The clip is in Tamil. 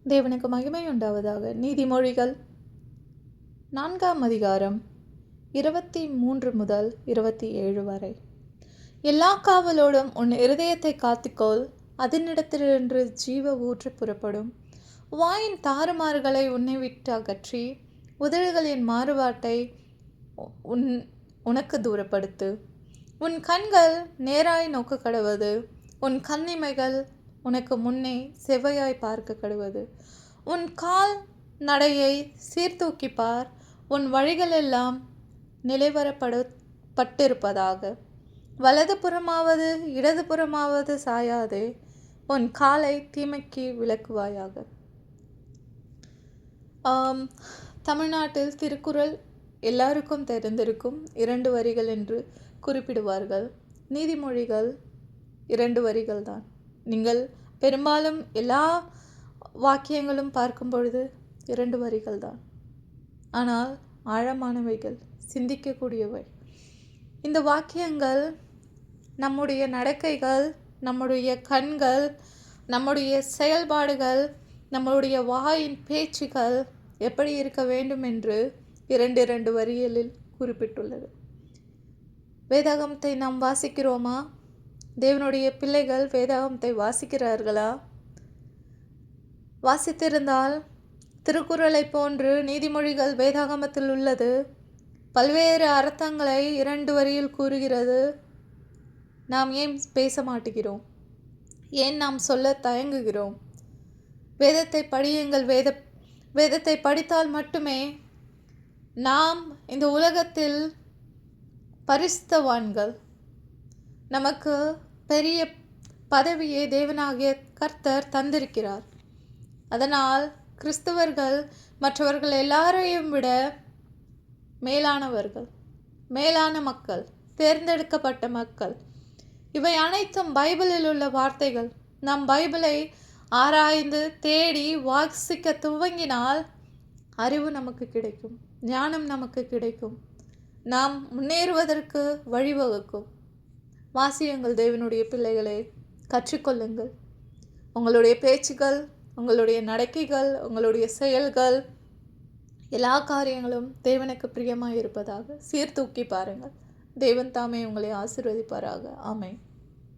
தேவனுக்கு மகிமை உண்டாவதாக. நீதிமொழிகள் 4ஆம் அதிகாரம் 23 முதல் 27 வரை. எல்லா காவலோடும் உன் இருதயத்தை காத்துக்கொள், அதனிடத்திலிருந்து ஜீவ ஊற்று புறப்படும். வாயின் தாறுமாறுகளை உன்னை விட்டு அகற்றி, உதடுகளின் மாறுபாட்டை உனக்கு தூரப்படுத்து. உன் கண்கள் நேராய் நோக்க கடவது, உன் கண்ணிமைகள் உனக்கு முன்னே செவ்வையாய் பார்க்க கடவது. உன் கால் நடையை சீர்தூக்கிப்பார், உன் வழிகளெல்லாம் நிலைவரப்பட்டிருப்பதாக. வலது புறமாவது இடது புறமாவது சாயாதே, உன் காலை தீமைக்கு விலக்குவாயாக. தமிழ்நாட்டில் திருக்குறள் எல்லாருக்கும் தெரிந்திருக்கும் 2 வரிகள் என்று குறிப்பிடுவார்கள். நீதிமொழிகள் 2 வரிகள் தான். நீங்கள் பெரும்பாலும் எல்லா வாக்கியங்களும் பார்க்கும் பொழுது 2 வரிகள் தான். ஆனால் ஆழமானவைகள், சிந்திக்கக்கூடியவை. இந்த வாக்கியங்கள் நம்முடைய நடக்கைகள், நம்முடைய கண்கள், நம்முடைய செயல்பாடுகள், நம்முடைய வாயின் பேச்சுகள் எப்படி இருக்க வேண்டும் என்று 2 வரிகளில் குறிப்பிட்டுள்ளது. வேதாகமத்தை நாம் வாசிக்கிறோமா? தேவனுடைய பிள்ளைகள் வேதாகமத்தை வாசிக்கிறார்களா? வாசித்திருந்தால் திருக்குறளை போன்று நீதிமொழிகள் வேதாகமத்தில் உள்ளது. பல்வேறு அர்த்தங்களை 2 வரியில் கூறுகிறது. நாம் ஏன் பேச மாட்டுகிறோம்? ஏன் நாம் சொல்ல தயங்குகிறோம்? வேதத்தை படியுங்கள். வேதத்தை படித்தால் மட்டுமே நாம் இந்த உலகத்தில் பரிசுத்தவான்கள். நமக்கு பெரிய பதவியை தேவனாகிய கர்த்தர் தந்திருக்கிறார். அதனால் கிறிஸ்தவர்கள் மற்றவர்கள் எல்லாரையும் விட மேலானவர்கள், மேலான மக்கள், தேர்ந்தெடுக்கப்பட்ட மக்கள். இவை அனைத்தும் பைபிளில் உள்ள வார்த்தைகள். நாம் பைபிளை ஆராய்ந்து தேடி வாசிக்க துவங்கினால் அறிவு நமக்கு கிடைக்கும், ஞானம் நமக்கு கிடைக்கும், நாம் முன்னேறுவதற்கு வழிவகுக்கும். வாசியுங்கள் தேவனுடைய பிள்ளைகளே, கற்றுக்கொள்ளுங்கள். உங்களுடைய பேச்சுகள், உங்களுடைய நடக்கைகள், உங்களுடைய செயல்கள், எல்லா காரியங்களும் தேவனுக்கு பிரியமாய் இருப்பதாக சீர்தூக்கி பாருங்கள். தேவன் தாமே உங்களை ஆசீர்வதிப்பாராக. ஆமென்.